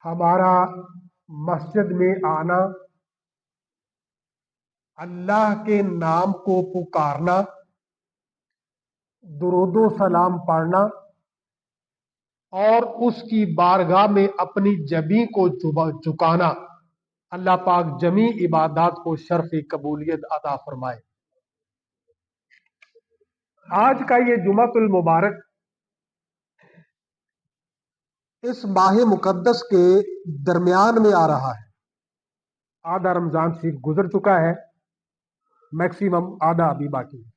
ہمارا مسجد میں آنا، اللہ کے نام کو پکارنا، درود و سلام پڑھنا اور اس کی بارگاہ میں اپنی جبیں کو جھکانا، اللہ پاک جمیع عبادات کو شرف قبولیت عطا فرمائے۔ آج کا یہ جمعۃ المبارک اس ماہ مقدس کے درمیان میں آ رہا ہے۔ آدھا رمضان شریف گزر چکا ہے، میکسیمم آدھا ابھی باقی ہے۔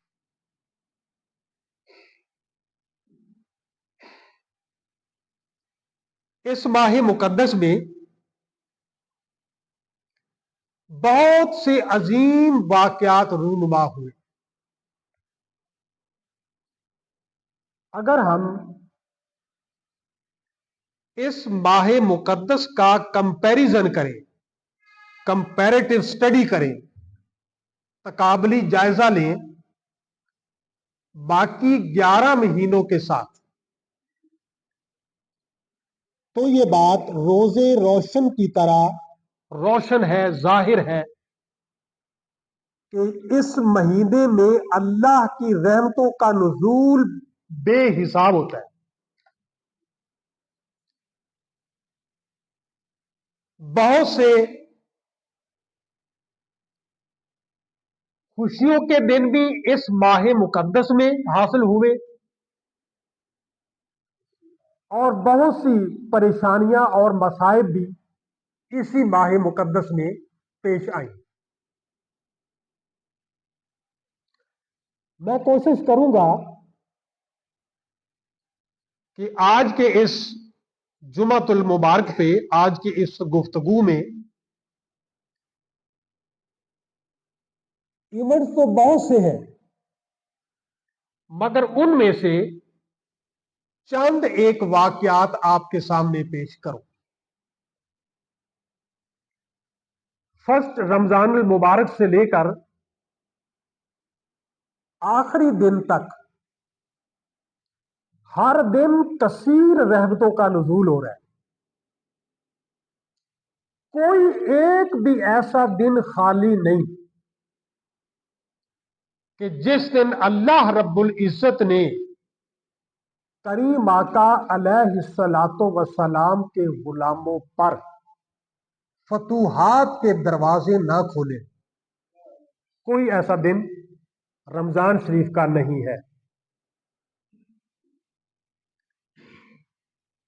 اس ماہ مقدس میں بہت سے عظیم واقعات رونما ہوئے۔ اگر ہم اس ماہ مقدس کا کمپیریزن کریں، کمپیریٹو اسٹڈی کریں، تقابلی جائزہ لیں باقی 11 مہینوں کے ساتھ، تو یہ بات روزے روشن کی طرح روشن ہے، ظاہر ہے کہ اس مہینے میں اللہ کی رحمتوں کا نزول بے حساب ہوتا ہے۔ بہت سے خوشیوں کے دن بھی اس ماہ مقدس میں حاصل ہوئے اور بہت سی پریشانیاں اور مصائب بھی اسی ماہ مقدس میں پیش آئیں۔ میں کوشش کروں گا کہ آج کے اس جمعۃ المبارک پہ، آج کی اس گفتگو میں ایونٹس تو بہت سے ہیں، مگر ان میں سے چند ایک واقعات آپ کے سامنے پیش کروں۔ فرسٹ رمضان المبارک سے لے کر آخری دن تک ہر دن کثیر رحمتوں کا نزول ہو رہا ہے۔ کوئی ایک بھی ایسا دن خالی نہیں کہ جس دن اللہ رب العزت نے کریم آقا علیہ الصلوۃ والسلام کے غلاموں پر فتوحات کے دروازے نہ کھولے۔ کوئی ایسا دن رمضان شریف کا نہیں ہے۔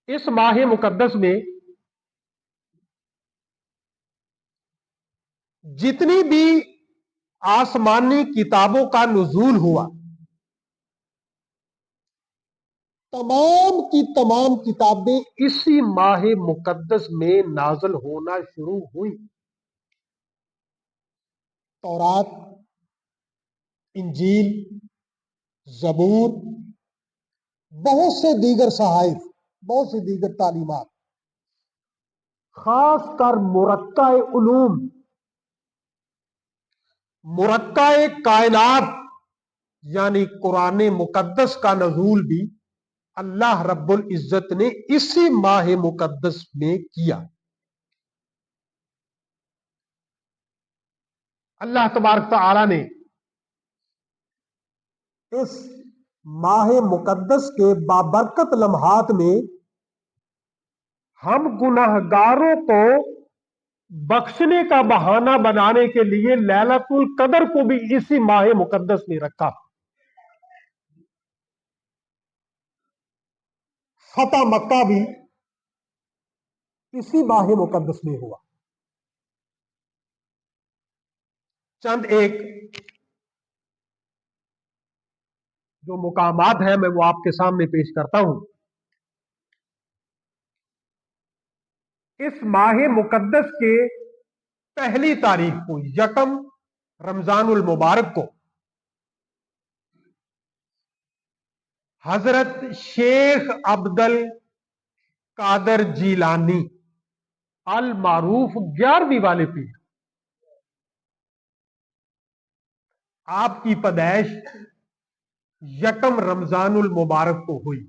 اس ماہ مقدس میں جتنی بھی آسمانی کتابوں کا نزول ہوا، تمام کی تمام کتابیں اسی ماہ مقدس میں نازل ہونا شروع ہوئی۔ تورات، انجیل، زبور، بہت سے دیگر صحائف، بہت سی دیگر تعلیمات، خاص کر مرقع علوم، مرقع کائنات یعنی قرآن مقدس کا نزول بھی اللہ رب العزت نے اسی ماہ مقدس میں کیا۔ اللہ تبارک تعالی نے اس ماہ مقدس کے بابرکت لمحات میں ہم گناہگاروں کو بخشنے کا بہانہ بنانے کے لیے لیلۃ القدر کو بھی اسی ماہ مقدس میں رکھا۔ فتح مکہ بھی اسی ماہ مقدس میں ہوا۔ چند ایک جو مقامات ہیں میں وہ آپ کے سامنے پیش کرتا ہوں۔ اس ماہ مقدس کے پہلی تاریخ کو، یکم رمضان المبارک کو، حضرت شیخ عبد القادر جیلانی المعروف 11ویں والے پیر، آپ کی پیدائش یکم رمضان المبارک کو ہوئی۔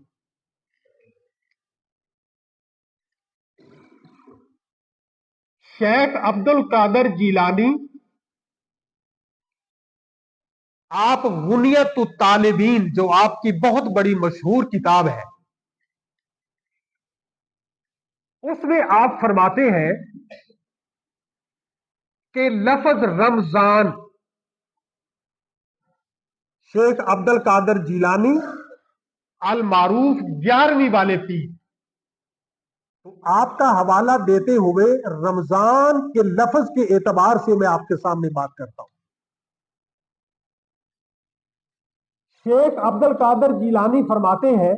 शेख अब्दुल कादर जीलानी आप गुनियत तालिबीन, जो आपकी बहुत बड़ी मशहूर किताब है, उसमें आप फरमाते हैं कि लफ्ज रमजान, शेख अब्दुल कादर जीलानी अल मारूफ 11वीं वाले पीर, तो आपका हवाला देते हुए रमजान के लफ्ज के एतबार से मैं आपके सामने बात करता हूं। शेख अब्दुल कादर जीलानी फरमाते हैं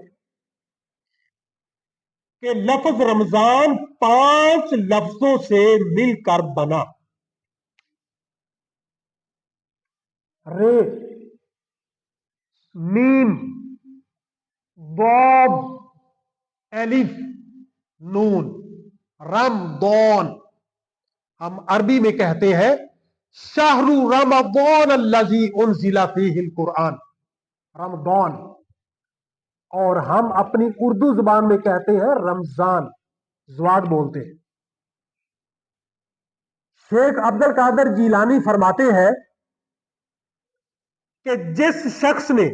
कि लफ्ज रमजान 5 लफ्जों से मिलकर बना। रे, मीम, बॉब, एलिफ, नून, रमदौन। हम अरबी में कहते हैं शाहरु रमदौन अल्लज़ी उनज़िला फ़ीहिल कुरान, रमदौन। और हम अपनी उर्दू जुबान में कहते हैं रमजान, ज़वाद बोलते हैं। शेख अब्दुल कादर जीलानी फरमाते हैं कि जिस शख्स ने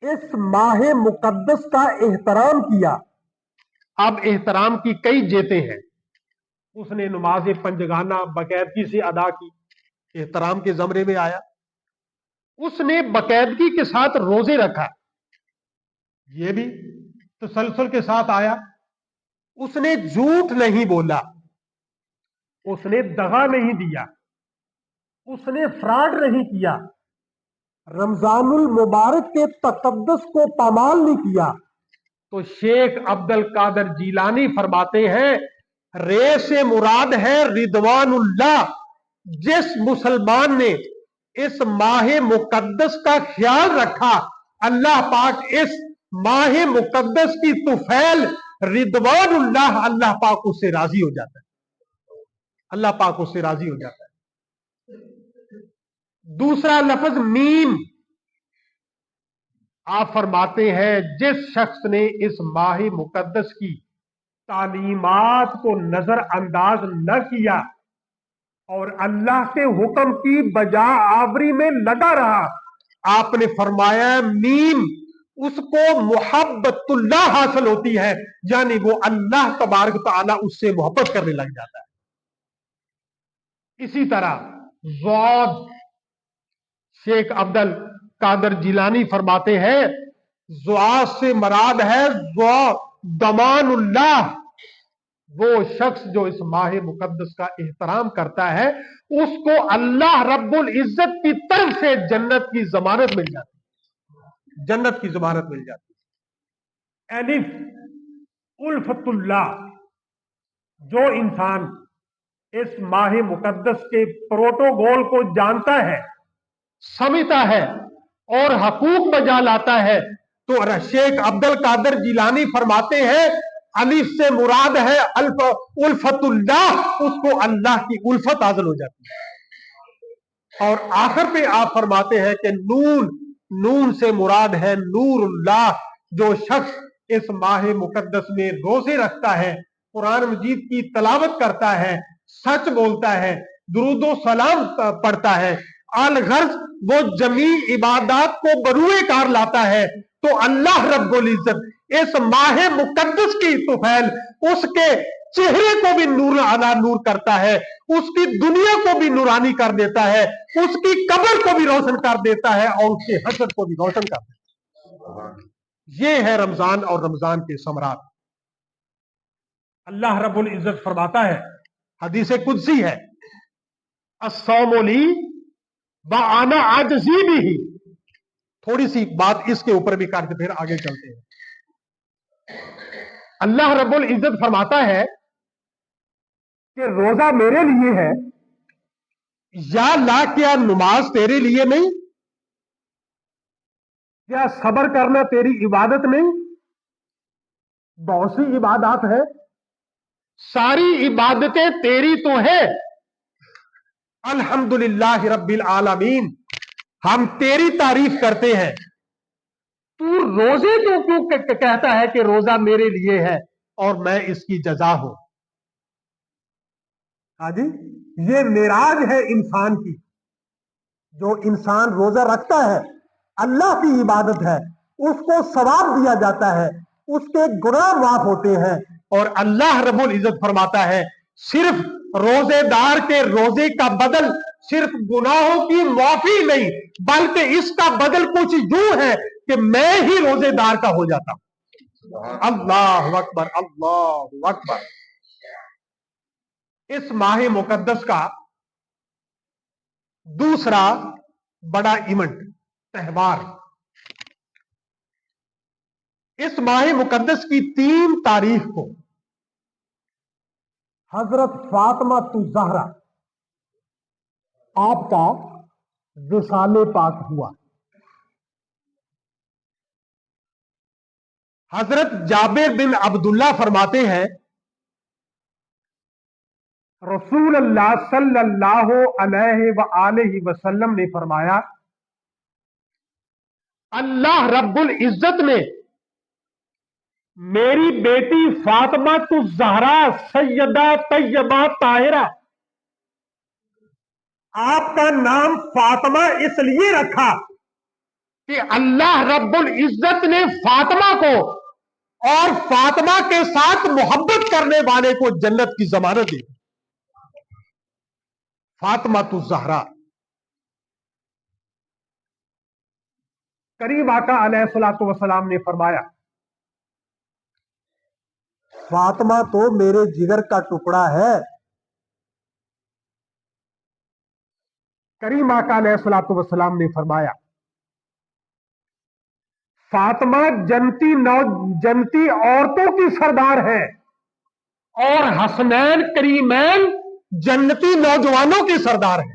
इस माह मुकद्दस का एहतराम किया, अब एहतराम की कई जेते हैं, उसने नमाज पंजगाना बाकायदगी से अदा की, एहतराम के जमरे में आया। उसने बाकायदगी के साथ रोजे रखा, ये भी तसलसल के साथ आया। उसने झूठ नहीं बोला, उसने दगा नहीं दिया, उसने फ्रॉड नहीं किया, रमजानुल मुबारक के तकद्दुस को पामाल नहीं किया। तो शेख अब्दुल कादर जीलानी फरमाते हैं रे से मुराद है रिदवानुल्लाह। जिस मुसलमान ने इस माह मुकद्दस का ख्याल रखा, अल्लाह पाक इस माह मुकद्दस की तुफैल रिदवानुल्लाह, अल्लाह पाक उससे राजी हो जाता है, अल्लाह पाक उससे राजी हो जाता है। दूसरा लफ्ज मीम, आप फरमाते हैं जिस शख्स ने इस माह मुकद्दस की तालीमात को नजरअंदाज न किया और अल्लाह के हुक्म की बजा आवरी में लगा रहा, आपने फरमाया मीम, उसको मुहब्बतुल्लाह हासिल होती है, यानी वो अल्लाह तबारक तआला उससे मोहब्बत करने लग जाता है। इसी तरह ज़ौद, शेख अब्दुल कादर जिलानी फरमाते हैं ज़ुआद से मराद है दमानुल्लाह, वो शख्स जो इस माह मुकद्दस का एहतराम करता है, उसको अल्लाह रब्बुल इज्जत की तरफ से जन्नत की जमानत मिल जाती है, जन्नत की जमानत मिल जाती है। एलिफ उल्फतुल्लाह, जो इंसान इस माह मुकद्दस के प्रोटोकॉल को जानता है, समझता है और हकूक बजा लाता है, तो शेख अब्दुल कादर जिलानी फरमाते हैं अलिफ से मुराद है उल्फतुल्लाह, उसको अल्लाह की उल्फत हासिल हो जाती है। और आखिर पे आप फरमाते हैं कि नून, नून से मुराद है नूरुल्लाह, जो शख्स इस माह मुकद्दस में रोजे रखता है, कुरान मजीद की तलावत करता है, सच बोलता है, दुरूदो सलाम पढ़ता है, अलगर्ज वो जमी इबादत को बरूए कार लाता है, तो अल्लाह रब्बुल इज्जत इस माह मुकद्दस की तुफैल उसके चेहरे को भी नूर अला नूर करता है, उसकी दुनिया को भी नूरानी कर देता है, उसकी कब्र को भी रोशन कर देता है और उसके हशर को भी रोशन कर देता है। ये है रमजान और रमजान के समरात। अल्लाह रब्बुल इज्जत फरमाता है, हदीस कुदसी है, अस्सौमुली व आना आजज़ी बिही। थोड़ी सी बात इसके ऊपर भी करके फिर आगे चलते हैं। अल्लाह रब्बुल इज्जत फरमाता है कि रोजा मेरे लिए है, या ला क्या नमाज तेरे लिए नहीं, क्या सब्र करना तेरी इबादत नहीं? बहुत सी इबादत है, सारी इबादतें तेरी तो है। अल्हम्दुलिल्लाह रब्बिल आलमीन, हम तेरी तारीफ करते हैं। तू रोजे तो क्यों कहता है कि रोजा मेरे लिए है और मैं इसकी जजा हूं? हाँ जी, ये मेराज है इंसान की। जो इंसान रोजा रखता है, अल्लाह की इबादत है, उसको सवाब दिया जाता है, उसके गुनाह माफ होते हैं। और अल्लाह रब्बुल इज्जत फरमाता है, सिर्फ रोजेदार के रोजे का बदल सिर्फ गुनाहों की माफी नहीं, बल्कि इसका बदल कुछ यूं है कि मैं ही रोजेदार का हो जाता हूं। अल्लाह अकबर, अल्लाह अकबर। इस माह मुकद्दस का दूसरा बड़ा इवेंट, त्योहार, इस माह मुकद्दस की 3 तारीख को हजरत फातिमा ज़हरा आपका विसाले पाक हुआ। हजरत जाबिर बिन अब्दुल्ला फरमाते हैं, रसूल अल्लाह सल्लल्लाहु अलैहि वसल्लम ने फरमाया, अल्लाह रब्बुल इज्जत ने मेरी बेटी फातिमा ज़हरा सैयदा तैयबा ताहिरा, आपका नाम फातिमा इसलिए रखा कि अल्लाह रब्बुल इज्जत ने फातिमा को और फातिमा के साथ मोहब्बत करने वाले को जन्नत की जमानत दी। फातिमा ज़हरा। करीम आका अलैहिस्सलातु वस्सलाम ने फरमाया, फातिमा तो मेरे जिगर का टुकड़ा है। करीम आका अलैहिस्सलातु वस्सलाम ने फरमाया, फातिमा जन्नती औरतों की सरदार है और हसनैन करीमैन जन्नती नौजवानों की सरदार है।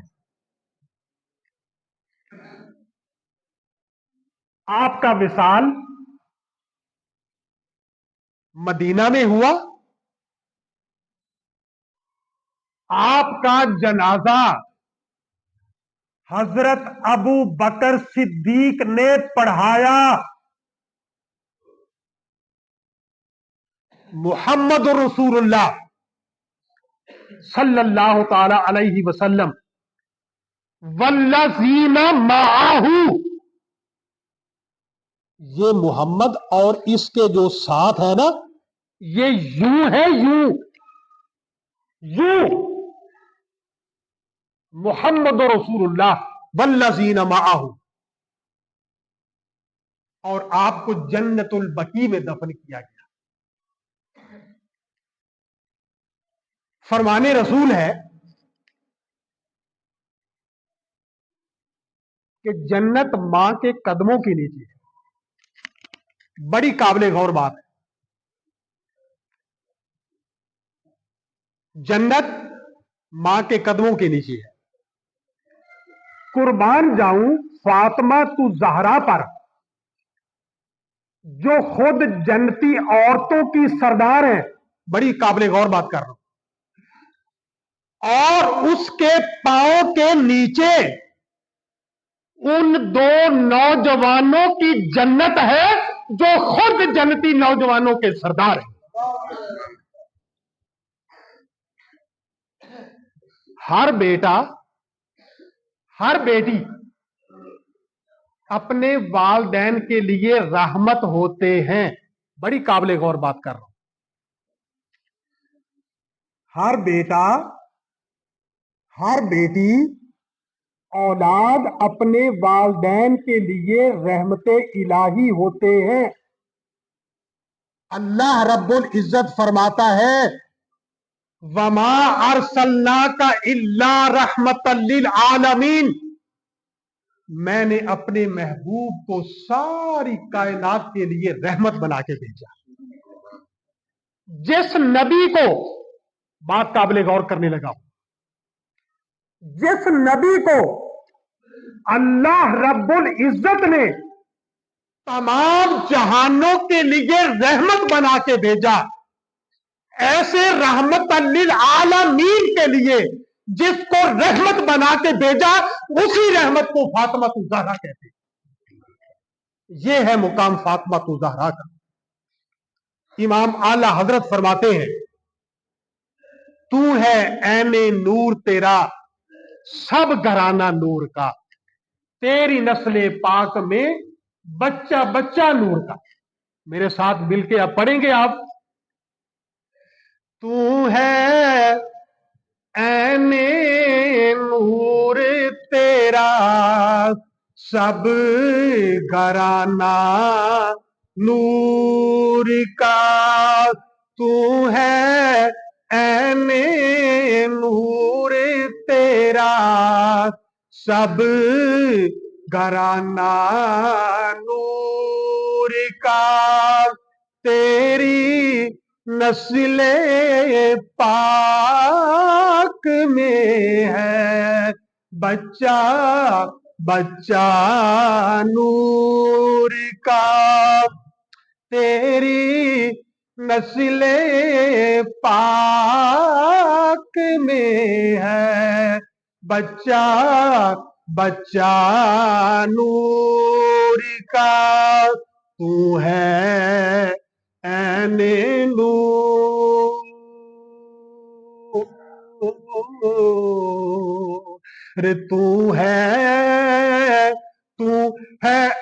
आपका विसाल मदीना में हुआ, आपका जनाजा हजरत अबू बकर सिद्दीक ने पढ़ाया। मुहम्मद रसूलुल्लाह सल्लल्लाहु ताला अलैहि वसल्लम वल्लज़ीना माअहू, ये मोहम्मद और इसके जो साथ है ना, ये यूं है, यूं मुहम्मद रसूलुल्लाह वल्लज़ीना माअहू, और आपको जन्नतुल बकी में दफन किया गया। फरमाने रसूल है कि जन्नत मां के कदमों के नीचे है। बड़ी काबिल गौर बात है। जन्नत मां के कदमों के नीचे है। कुर्बान जाऊं फातिमा ज़हरा पर, जो खुद जन्नती औरतों की सरदार है। बड़ी काबिल गौर बात कर रहा हूं। और उसके पांव के नीचे उन 2 नौजवानों की जन्नत है जो खुद जन्नती नौजवानों के सरदार हैं। हर बेटा, हर बेटी अपने वालदैन के लिए रहमत होते हैं। बड़ी काबिल गौर बात कर रहा हूं। हर बेटा, हर बेटी, औलाद अपने वालदैन के लिए रहमते इलाही होते हैं। अल्लाह रब्बुल इज्जत फरमाता है, वमा अरसलनाका इल्ला रहमतल लिल आलमीन, मैंने अपने महबूब को सारी कायनात के लिए रहमत बना के भेजा। जिस नबी को, बात काबिल गौर करने लगा, जिस नबी को अल्लाह रब्बुल इज्जत ने तमाम जहानों के लिए रहमत बना के भेजा, ऐसे रहमत लिल आलमीन के लिए जिसको रहमत बना के भेजा, उसी रहमत को फातिमा ज़हरा कहते हैं। यह है मुकाम फातिमा ज़हरा का। इमाम आला हजरत फरमाते हैं, तू है ऐने नूर तेरा सब घराना नूर का, तेरी नस्ले पाक में बच्चा बच्चा नूर का। मेरे साथ मिलके आप पढ़ेंगे आप। तू है ऐने नूर तेरा सब घराना नूर का, तू है ऐने नूर तेरा सब घराना नूर का, तेरी नस्ले पाक में है बच्चा बच्चा नूर का, तेरी नस्ले पाक में है बच्चा बच्चा नूर का, तू है ऐने नूर, रे तू है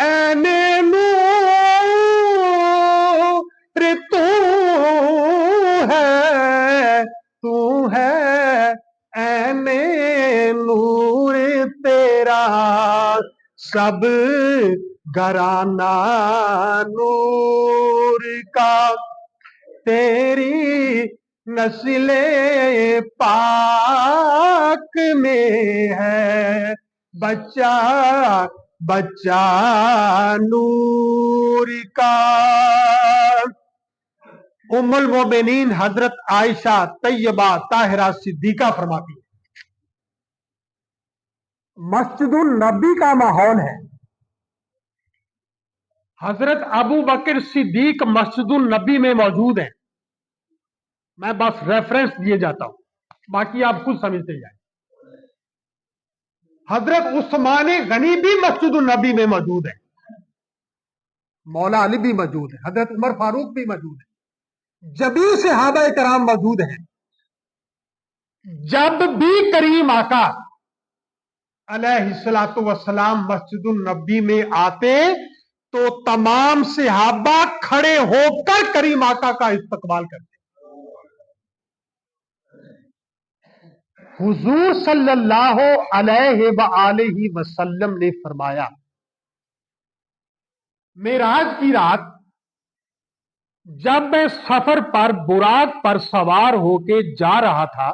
ऐने नूर, रे तू है ऐने नूर तेरा सब घराना नूर का, तेरी नस्ले पाक में है बच्चा बच्चा नूर का। उम्मुल मोमिनीन हजरत आयशा तैयबा ताहिरा सिद्दीका फरमाती है, मस्जिदुल नबी का माहौल है। हजरत अबू बकर सिद्दीक मस्जिदुल नबी में मौजूद है। मैं बस रेफरेंस दिए जाता हूं, बाकी आप खुद समझते जाए। हजरत उस्मान गनी भी मस्जिदुल नबी में मौजूद है, मौला अली भी मौजूद है, हजरत उमर फारूक भी मौजूद है, जबी सहाबा कराम मौजूद हैं। जब भी करीम आका अलैहिस्सलातु वस्सलाम मस्जिदुल नबी में आते तो तमाम सहाबा खड़े होकर करीम आका का इस्तकबाल करते। हुजूर सल्लल्लाहु अलैहि वसल्लम ने फरमाया, मेराज की रात जब मैं सफर पर बुराक पर सवार होके जा रहा था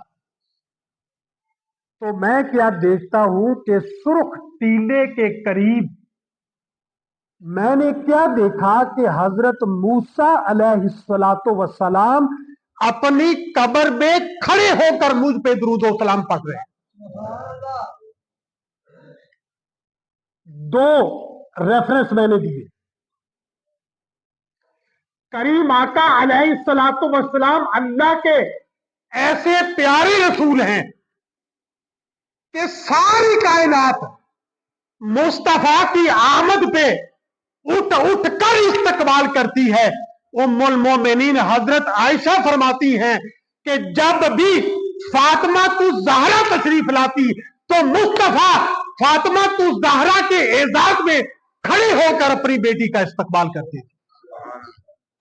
तो मैं क्या देखता हूं कि सुर्ख टीले के करीब मैंने क्या देखा कि हजरत मूसा अलैहिस्सलातु वस्सलाम अपनी कब्र में खड़े होकर मुझ पे दुरूद व सलाम पढ़ रहे हैं। दो रेफरेंस मैंने दिए। करीम आका अलैहिस्सलातु वस्सलाम अल्लाह के ऐसे प्यारे रसूल हैं कि सारी कायनात मुस्तफा की आमद पे उठ उठ कर इस्तकबाल करती है। उम्मुल मोमिनीन हजरत आयशा फरमाती हैं कि जब भी फातिमा तू ज़हरा तशरीफ लाती तो मुस्तफा फातिमा तू ज़हरा के एजाज में खड़े होकर अपनी बेटी का इस्तकबाल करती थी।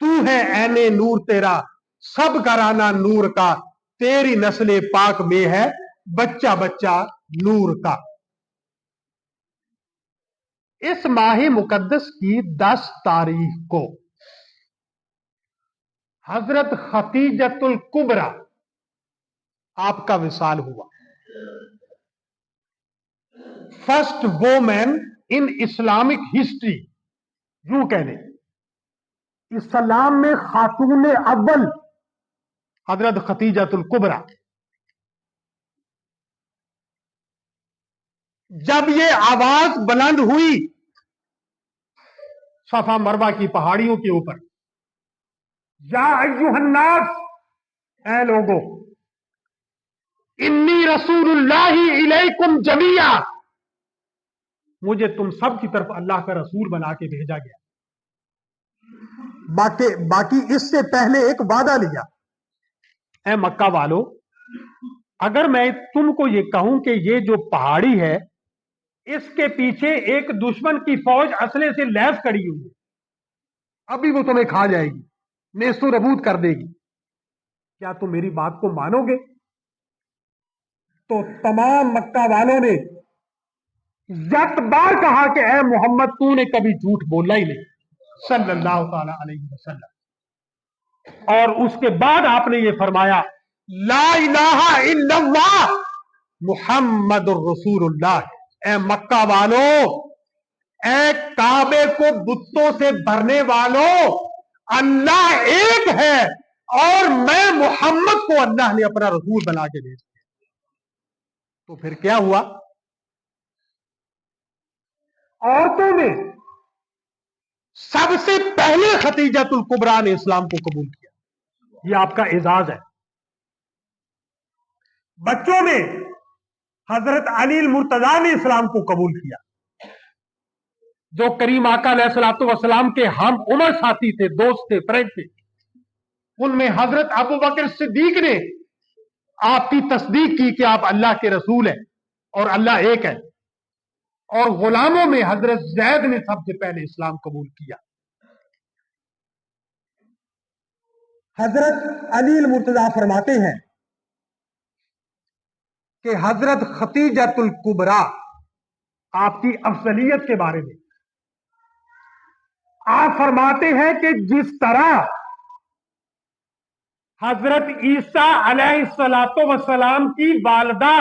तू है ऐने नूर तेरा सब घराना नूर का, तेरी नस्ले पाक में है बच्चा बच्चा नूर का। इस माह मुकद्दस की 10 तारीख को हजरत खतीजतुल कुबरा आपका विसाल हुआ। फर्स्ट वोमेन इन इस्लामिक हिस्ट्री, यूं कहने इस्लाम में खातून अव्वल हजरत खतीजतुल कुबरा। जब ये आवाज बुलंद हुई सफा मरवा की पहाड़ियों के ऊपर, या अय्युहन्नास, ऐ लोगो, इन्नी रसूलुल्लाहि इलैकुम जमीया, मुझे तुम सब की तरफ अल्लाह का रसूल बना के भेजा गया। बाकी इससे पहले एक वादा लिया, ऐ मक्का वालों, अगर मैं तुमको ये कहूं कि ये जो पहाड़ी है इसके पीछे एक दुश्मन की फौज असले से लैस खड़ी हुई है, अभी वो तुम्हें खा जाएगी, नेस्तु नबूद कर देगी, क्या तुम मेरी बात को मानोगे? तो तमाम मक्का वालों ने यत बार कहा कि ऐ मोहम्मद तूने कभी झूठ बोला ही नहीं, सल्लल्लाहु ताला अलैहि वसल्लम। और उसके बाद आपने ये फरमाया ला इलाहा इल्लल्लाह मुहम्मदुर रसूलुल्लाह। ऐ मक्का वालों, ऐ काबे को बुतों से भरने वालों, अल्लाह एक है और मैं मोहम्मद को अल्लाह ने अपना रसूल बना के भेज दिया। तो फिर क्या हुआ? औरतों में सबसे पहले खतीजतुल कुबरा ने इस्लाम को कबूल किया, यह आपका एजाज है। बच्चों में हजरत अली मुर्तजा ने इस्लाम को कबूल किया, जो करीम आका अलैहिस्सलातु वस्सलाम के हम उम्र साथी थे, दोस्त थे, फ्रेंड थे। उनमें हजरत अबू बकर सिद्दीक ने आपकी तस्दीक की कि आप अल्लाह के रसूल हैं और अल्लाह एक है। और गुलामों में हजरत जैद ने सबसे पहले इस्लाम कबूल किया। हजरत अली मुर्तजा फरमाते हैं कि हजरत खतीजतुल कुबरा आपकी अफजलियत के बारे में आप फरमाते हैं कि जिस तरह हजरत ईसा अलैहिस्सलातु वस्सलाम की वालिदा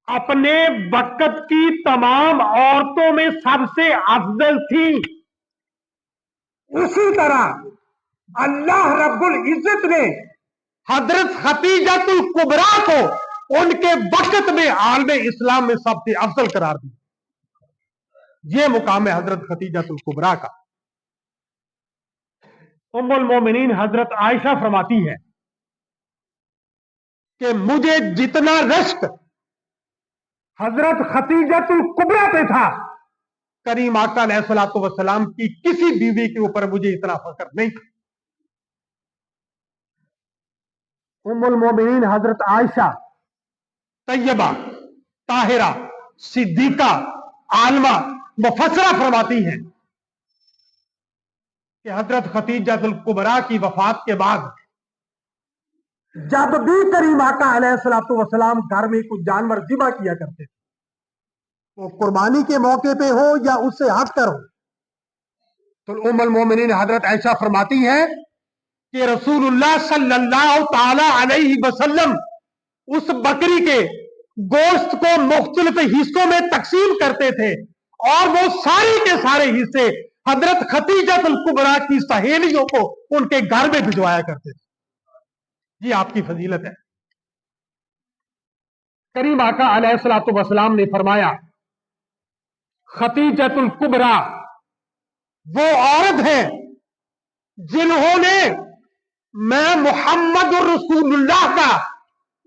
अपने वक्त की तमाम औरतों में सबसे अफजल थी, उसी तरह अल्लाह रब्बुल इज्जत ने हजरत खतीजतुल कुबरा को उनके वक्त में आलमे इस्लाम में सबसे अफजल करार दिया। यह मुकाम है हजरत खतीजतुल कुबरा का। उम्मुल मोमिनीन हजरत आयशा फरमाती है कि मुझे जितना रश्क हजरत खतीजतुल कुबरा पे था, करीम आका अलैहिस्सलातु वस्सलाम की किसी बीवी के ऊपर मुझे इतना फख्र नहीं था। उम्मुल मोमिनीन हजरत आयशा तैयबा ताहिरा सिद्दीका आलमा मुफस्सरा फरमाती हैं कि हजरत खतीजतुल कुबरा की वफात के बाद जब भी करीम आका अलैहिस्सलातु वस्सलाम घर में कुछ जानवर ज़िबा किया करते थे, वो कुर्बानी के मौके पे हो या उससे हटकर हो, तो उम्मुल मोमिनीन हजरत आयशा फरमाती हैं कि रसूलुल्लाह सल्लल्लाहु ताला अलैहि वसल्लम उस बकरी के गोश्त को मुख्तलिफ हिस्सों में तकसीम करते थे और वो सारे के सारे हिस्से हजरत खतीजतुल कुबरा की सहेलियों को उनके घर में भिजवाया करते थे। ये आपकी फजीलत है। करीम आका अलैहिस्सलातु वस्सलाम ने फरमाया खतीजतुल कुबरा वो औरत है जिन्होंने मैं मोहम्मद रसूलुल्लाह का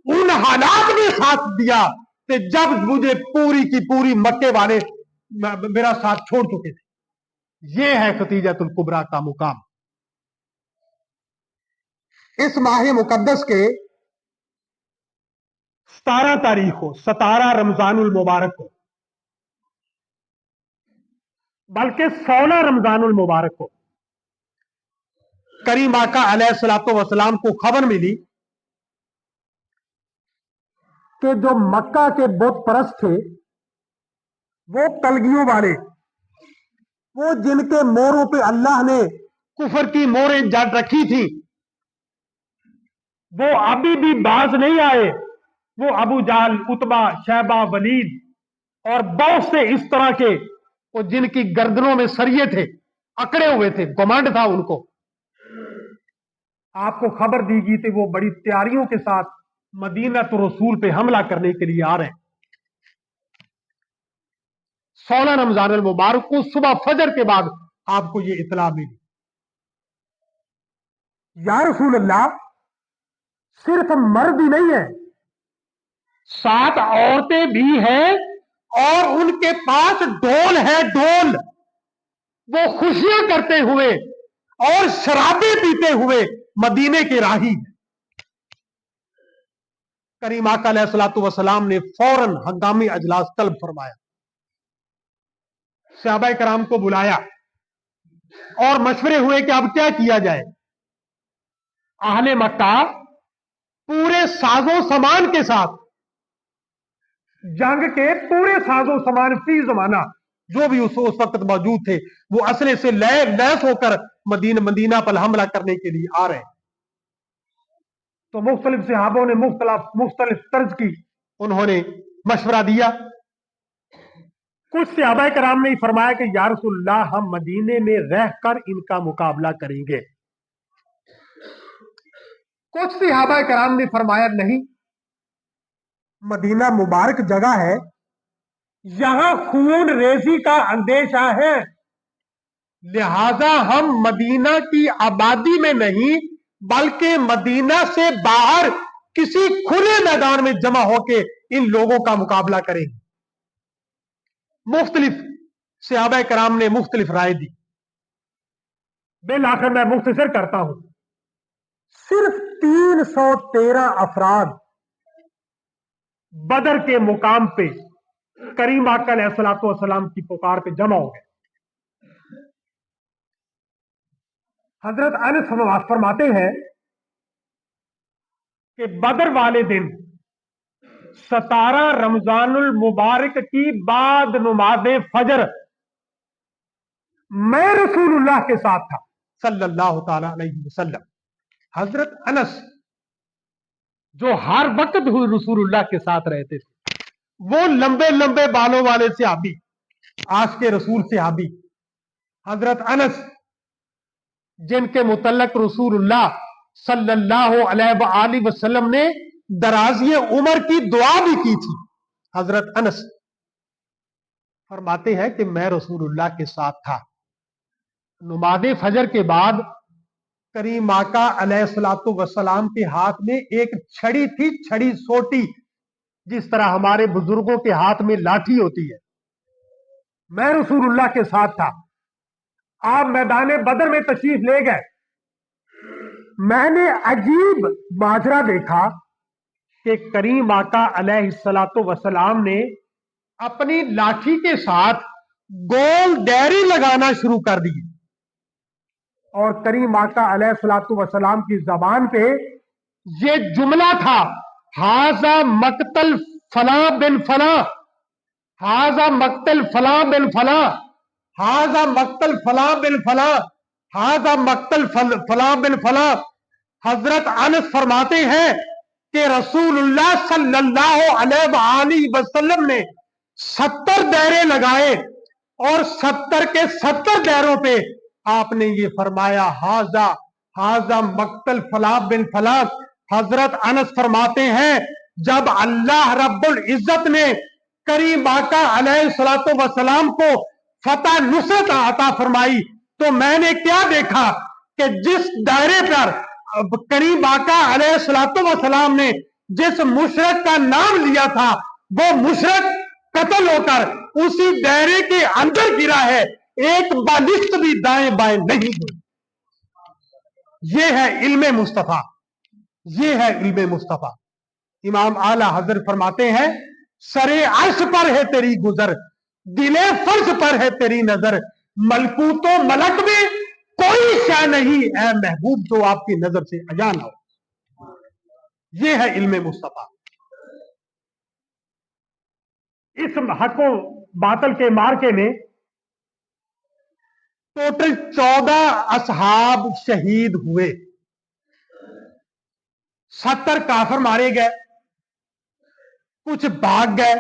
उन हालात में साथ दिया कि जब मुझे पूरी की पूरी मक्के वाले मेरा साथ छोड़ चुके थे। यह है खतीजतुल कुबरा का मुकाम। इस माह मुकद्दस के 17 तारीख को 17 रमजानुल मुबारक को, बल्कि 16 रमजानुल मुबारक को करीम आका अलैहिस्सलातु वस्सलाम को खबर मिली कि जो मक्का के बुत परस्त थे, वो कलगियों वाले, वो जिनके मोरों पे अल्लाह ने कुफर की मोहरें जड़ रखी थी, वो अभी भी बाज नहीं आए। वो अबू जाल, उतबा, शैबा, वलीद और बहुत से इस तरह के वो जिनकी गर्दनों में सरिये थे, अकड़े हुए थे, घमंड था उनको। आपको खबर दी गई थी वो बड़ी तैयारियों के साथ मदीना तो रसूल पे हमला करने के लिए आ रहे हैं। 16 रमजान अल मुबारक को सुबह फजर के बाद आपको ये इतला मिली, या रसूल अल्लाह सिर्फ मर्द ही नहीं है, 7 औरतें भी हैं और उनके पास ढोल है, ढोल। वो खुशियां करते हुए और शराबें पीते हुए मदीने के राही। करीम आका अलैहिस्सलातु वस्सलाम ने फौरन हंगामी अजलास तलब फरमाया, सहाबा कराम को बुलाया और मशवरे हुए कि अब क्या किया जाए। अहले मक्का पूरे साजो सामान के साथ, जंग के पूरे साजो सामान फी जमाना जो भी उस वक्त मौजूद थे, वो असले से लैस होकर मदीना पर हमला करने के लिए आ रहे हैं। तो मुख्तलिफ सहाबों ने मुख्तलिफ तर्ज की उन्होंने मशवरा दिया। कुछ सहाबा कराम ने फरमाया कि या रसूलल्लाह, हम मदीने में रहकर इनका मुकाबला करेंगे। कुछ सहाबा कराम ने फरमाया नहीं, मदीना मुबारक जगह है, यहां खून रेजी का अंदेशा है, लिहाजा हम मदीना की आबादी में नहीं बल्कि मदीना से बाहर किसी खुले मैदान में जमा होकर इन लोगों का मुकाबला करेंगे। मुख्तलिफ सहाबा कराम ने मुख्तलिफ राय दी। बिल आखिर मैं मुख्तसर करता हूं, सिर्फ 313 अफराद बदर के मुकाम पे करीम आका अलैहिस्सलातु वस्सलाम की पुकार पे जमा हो गए। हजरत अनस फरमाते हैं कि बदर वाले दिन 17 रमजानुल मुबारक की बाद नमाज़े फजर मैं रसूलुल्लाह के साथ था सल्लल्लाहु ताला अलैहि वसल्लम। हजरत अनस जो हर वक्त रसूलुल्लाह के साथ रहते थे, वो लंबे लंबे बालों वाले सहाबी, आशिक़े रसूल सहाबी हजरत अनस, जिनके मुतल्लक रसूलुल्लाह सल्लल्लाहु अलैहि वसल्लम ने दराज़ी उम्र की दुआ भी की थी। हजरत अनस फरमाते हैं कि मैं रसूलुल्लाह के साथ था। नमाज़े फजर के बाद करीम आका अलैहिस्सलातु वस्सलाम के हाथ में एक छड़ी थी, छड़ी सोटी, जिस तरह हमारे बुजुर्गों के हाथ में लाठी होती है। मैं रसूलुल्लाह के साथ था। आप मैदान बदर में तशरीफ ले गए। मैंने अजीब माजरा देखा कि करीम आका अलैहिस्सलातु वस्सलाम ने अपनी लाठी के साथ गोल दायरे लगाना शुरू कर दिए और करीम आका अलैहिस्सलातु वस्सलाम की जबान पे ये जुमला था, हाजा मक्तल फला बिन फला, हाजा मक्तल फला बिन फला, हाजा मक्तल फला बिन फला, हाजा मक्तल फला बिन फला। हजरत अनस फरमाते हैं कि रसूलुल्लाह सल्लल्लाहु अलैहि वसल्लम ने 70 दायरे लगाए और 70 के 70 दायरों पे आपने ये फरमाया, हाजा हाजा मक्तल फला बिन फला। हजरत अनस फरमाते हैं जब अल्लाह रब्बुल इज्जत ने करीम आका अलैहिस्सलातु वस्सलाम को फतह नुसरत अता फरमाई, तो मैंने क्या देखा कि जिस दायरे पर करीम आका अलैहिस्सलातु वस्सलाम ने जिस मुशरक का नाम लिया था, वो मुशरक कत्ल होकर उसी दायरे के अंदर गिरा है, एक बालिश्त भी दाएं बाएं नहीं हुई। ये है इल्मे मुस्तफा, ये है इल्मे मुस्तफा। इमाम आला हजरत फरमाते हैं, सरे अर्श पर है तेरी गुजर, दिले फर्श पर है तेरी नजर, मलकूतो मलक में कोई शय नहीं है महबूब जो आपकी नजर से अजा ना हो। ये है इल्मे मुस्तफा। इस हको बातल के मार्के में टोटल 14 असहाब शहीद हुए, 70 काफिर मारे गए, कुछ भाग गए,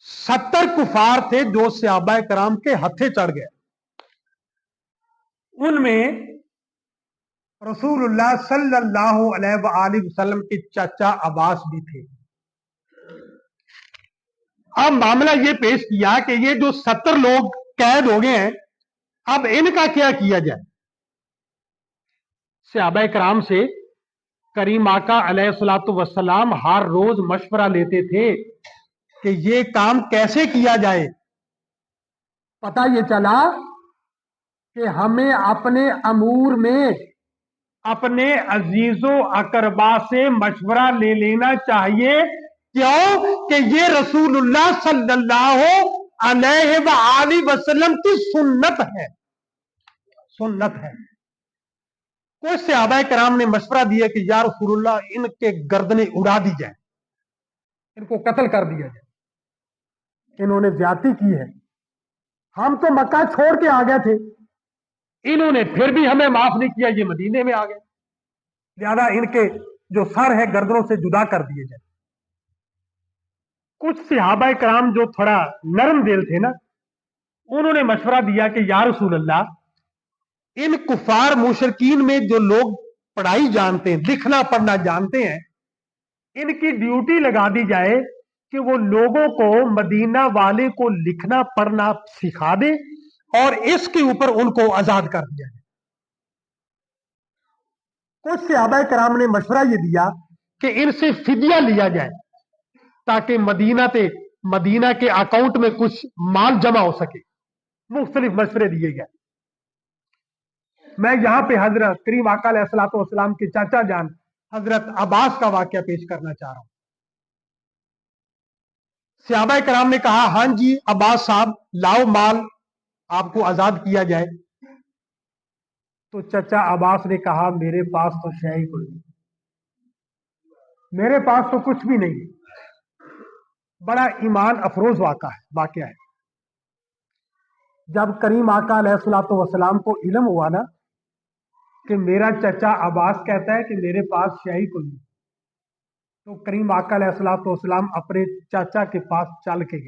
70 कुफार थे जो सहाबा कराम के हथे चढ़ गए। उनमें रसूलुल्लाह सल्लल्लाहु अलैहि वसल्लम के चाचा अब्बास भी थे। अब मामला ये पेश किया कि ये जो 70 लोग कैद हो गए हैं, अब इनका क्या किया जाए। सहाबा कराम से करीम आका अलैहिस्सलातु वस्सलाम हर रोज मशवरा लेते थे कि ये काम कैसे किया जाए। पता ये चला कि हमें अपने अमूर में अपने अजीजो अकरबा से मशवरा ले लेना चाहिए। क्यों कि ये रसूलुल्लाह सल्लल्लाहु अलैहि वसल्लम की सुन्नत है, सुन्नत है। कुछ सहाबा कराम ने मशवरा दिया कि या रसूलुल्लाह इनके गर्दनें उड़ा दी जाए, इनको कत्ल कर दिया जाए, इन्होंने ज्यादती की है, हम तो मक्का छोड़ के आ गए थे, इन्होंने फिर भी हमें माफ नहीं किया, ये मदीने में आ गए, लिहाजा इनके जो सर है गर्दनों से जुदा कर दिए जाए। कुछ सहाबा कराम जो थोड़ा नरम दिल थे ना, उन्होंने मशवरा दिया कि या रसूल अल्लाह, इन कुफार मुशरकीन में जो लोग पढ़ाई जानते हैं, लिखना पढ़ना जानते हैं, इनकी ड्यूटी लगा दी जाए कि वो लोगों को, मदीना वाले को लिखना पढ़ना सिखा दे और इसके ऊपर उनको आजाद कर दिया जाए। कुछ सहाबा कराम ने मशवरा ये दिया कि इनसे फिदिया लिया जाए ताकि मदीना के अकाउंट में कुछ माल जमा हो सके। मुख्तलिफ मशवरे दिए गए। मैं यहां पे हजरत करीम आका अलैहिस्सलातु वस्सलाम के चाचा जान हजरत अब्बास का वाकया पेश करना चाह रहा हूं। सहाबा कराम ने कहा, हां जी अब्बास साहब लाओ माल, आपको आजाद किया जाए। तो चचा अब्बास ने कहा, मेरे पास तो शय ही कोई नहीं, मेरे पास तो कुछ भी नहीं। बड़ा ईमान अफरोज वाकया है। जब करीम आका अलैहिस्सलातु वस्सलाम को इल्म हुआ ना कि मेरा चचा अब्बास कहता है कि मेरे पास शय ही कोई नहीं, तो करीम आका अलैहिस्सलातु वस्सलाम अपने चाचा के पास चल के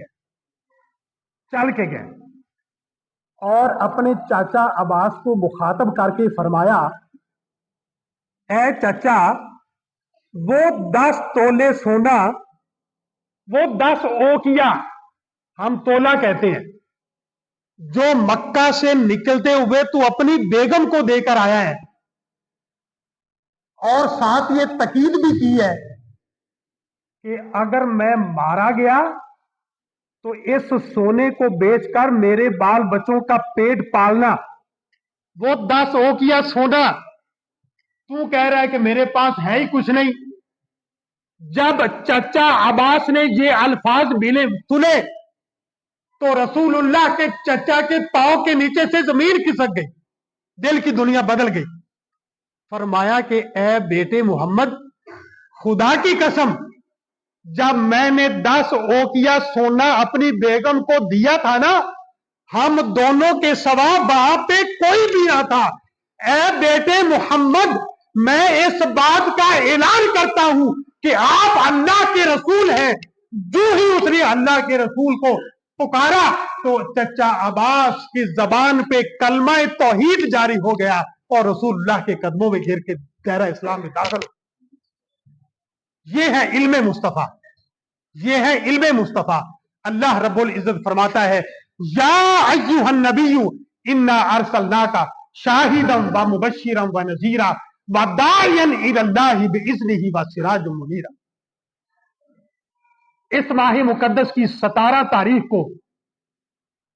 गए और अपने चाचा अब्बास को मुखातब करके फरमाया, ऐ चाचा, वो 10 तोले सोना, वो 10 ओकिया, हम तोला कहते हैं, जो मक्का से निकलते हुए तू अपनी बेगम को देकर आया है, और साथ ये तकीद भी की है कि अगर मैं मारा गया तो इस सोने को बेचकर मेरे बाल बच्चों का पेट पालना। वो 10 ओकिया सोना, तू कह रहा है कि मेरे पास है ही कुछ नहीं। जब चचा अब्बास ने ये अल्फाज सुने तो रसूलुल्लाह के चचा के पांव के नीचे से जमीन खिसक गई, दिल की दुनिया बदल गई। फरमाया कि ए बेटे मोहम्मद, खुदा की कसम, जब मैंने 10 ओकिया सोना अपनी बेगम को दिया था ना, हम दोनों के सवा वहां पे कोई भी ना था। ए बेटे मोहम्मद, मैं इस बात का ऐलान करता हूं कि आप अल्लाह के रसूल हैं। जो ही उसने अल्लाह के रसूल को पुकारा तो चचा अब्बास की जबान पे कलमा तौहीद जारी हो गया और रसूलुल्लाह के कदमों में गिर के गहरा इस्लाम में दाखिल। ये है इल्मे मुस्तफा, ये है इल्मे मुस्तफा। अल्लाह रब्बुल इज्जत फरमाता है, या अय्युहन नबिय्यु इन्ना अरसलनाका शाहिदन व मुबश्शिरन व नज़ीरा व दाइयन इलल्लाहि बिइज़्निहि व सिराजुम मुनीरा। इस माह मुकद्दस की 17 तारीख को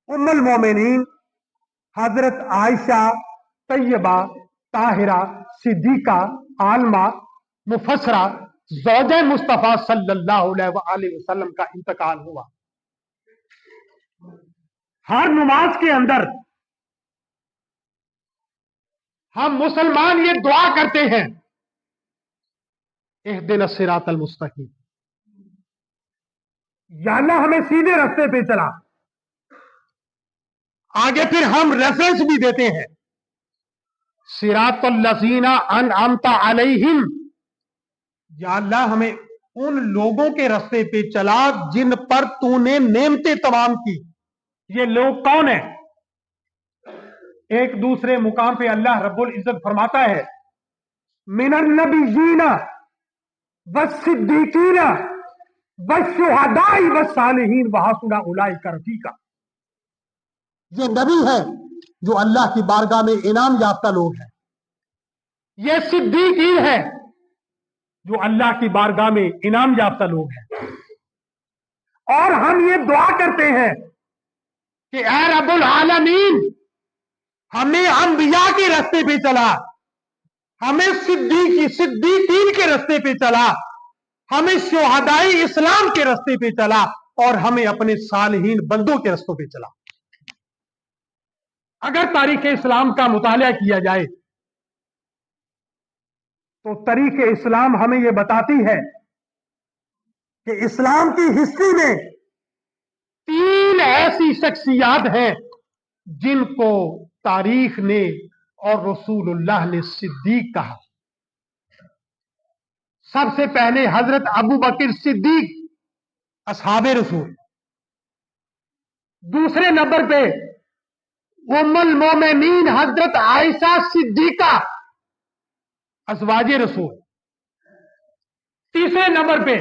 उम्मुल मोमिनीन हजरत आयशा तैयबा ताहिरा सिद्दीका आलमा मुफस्सरा ज़ौजा मुस्तफा सल्लल्लाहु अलैहि वसल्लम का इंतकाल हुआ। हर नमाज के अंदर हम मुसलमान ये दुआ करते हैं, इहदिना सिरातल मुस्तकीम, या अल्लाह हमें सीधे रास्ते पे चला। आगे फिर हम रेफरेंस भी देते हैं, सिरातल लज़ीना अनअमता अलैहिम, या अल्लाह हमें उन लोगों के रास्ते पे चला जिन पर तूने नेमतें तमाम की। ये लोग कौन है? एक दूसरे मुकाम पे अल्लाह रब्बुल इज्जत फरमाता है, मिनन नबिय्यीना वस्सिद्दीकीना वश्शुहदाई वस्सालिहीन व हसुना उलाइका रफीका। ये नबी है जो अल्लाह की बारगाह में इनाम याफ्ता लोग हैं। ये सिद्दीकीन है जो अल्लाह की बारगाह में इनाम याफ्ता लोग हैं। और हम ये दुआ करते हैं कि ऐ रब्बुल आलमीन, हमें अंबिया के रास्ते पे चला, हमें सिद्दीकीन के रास्ते पे चला, हमें शुहदाई इस्लाम के रास्ते पे चला, और हमें अपने सालिहीन बंदों के रास्तों पे चला। अगर तारीख इस्लाम का मुताला किया जाए तो तारीख इस्लाम हमें यह बताती है कि इस्लाम की हिस्ट्री में 3 ऐसी शख्सियात हैं जिनको तारीख ने और रसूलुल्लाह ने सिद्दीक कहा। सबसे पहले हजरत अबू बकर सिद्दीक, असहाबे रसूल। दूसरे नंबर पे उम्मुल मोमिनीन हजरत आयशा सिद्दीका, अज़वाजे रसूल। तीसरे नंबर पे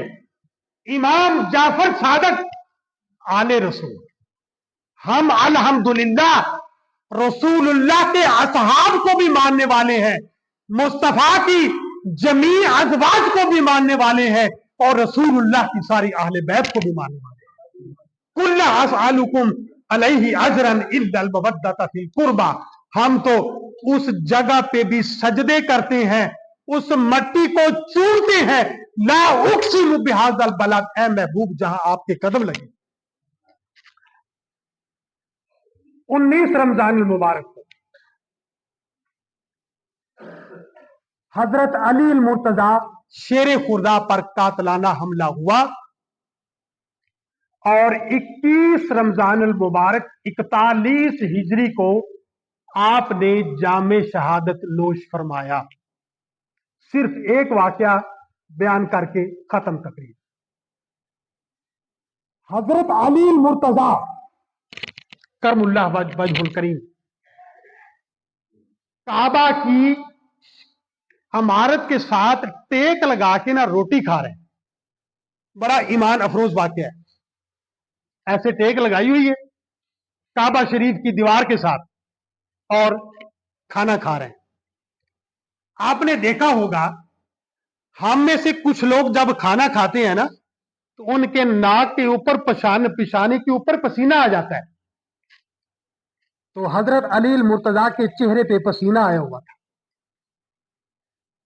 इमाम जाफर सादक, आले रसूल। हम अल्हम्दुलिल्लाह रसूलुल्लाह के असहाब को भी मानने वाले हैं, मुस्तफा की जमी अज़वाज को भी मानने वाले हैं, और रसूलुल्लाह की सारी अहले बैत को भी मानने वाले हैं। कुल्ला असअलुकुम अलैहि अजरन इल्लल मवद्दता फिल कुर्बा। हम तो उस जगह पे भी सजदे करते हैं, उस मट्टी को चूमते हैं, ला उक्सिमु बिहाज़ल बलद, ऐ महबूब जहां आपके कदम लगे। 19 रमजान मुबारक को हजरत अली मुर्तजा शेर खुर्दा पर कातलाना हमला हुआ, और 21 रमजान मुबारक 41 हिजरी को आपने जामे शहादत नोश फरमाया। सिर्फ एक वाकया बयान करके खत्म तकरीर। हजरत अली मुर्तजा करमुल्लाह वजहुल करीम काबा की इमारत के साथ टेक लगा के ना रोटी खा रहे हैं। बड़ा ईमान अफरोज वाकया है। ऐसे टेक लगाई हुई है काबा शरीफ की दीवार के साथ, और खाना खा रहे हैं। आपने देखा होगा, हम में से कुछ लोग जब खाना खाते हैं ना, तो उनके नाक के ऊपर पिशाने के ऊपर पसीना आ जाता है। तो हजरत अली मुर्तजा के चेहरे पे पसीना आया हुआ था।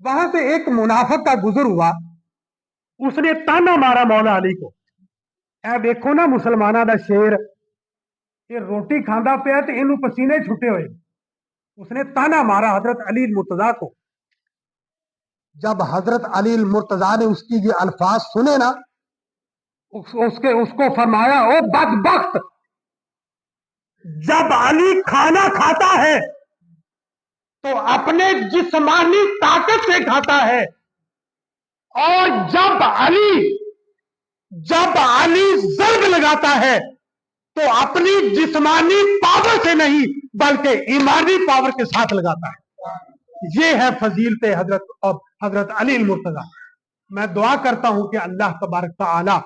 वहां से एक मुनाफिक का गुजर हुआ, उसने ताना मारा मौला अली को, ऐ देखो ना मुसलमाना दा शेर, ये रोटी खांदा पिया ते इनू पसीने छुटे हुए। उसने ताना मारा हजरत अली मुर्तजा को। जब हजरत अली मुर्तजा ने उसकी ये अल्फाज सुने ना, उसको फरमाया, ओ बदबख्त, जब अली खाना खाता है तो अपने जिस्मानी ताकत से खाता है, और जब अली ज़र्ब लगाता है तो अपनी जिस्मानी पावर से नहीं बल्कि ईमानी पावर के साथ लगाता है। ये है फजीलत हजरत अली मुर्तजा। मैं दुआ करता हूं कि अल्लाह तबारक तआला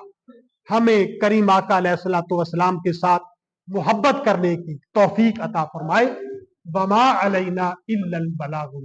हमें करीम आका अलैहिस्सलातु वस्सलाम के साथ मोहब्बत करने की तौफीक अता फरमाए। वमा अलैना इल्लल बलागुल।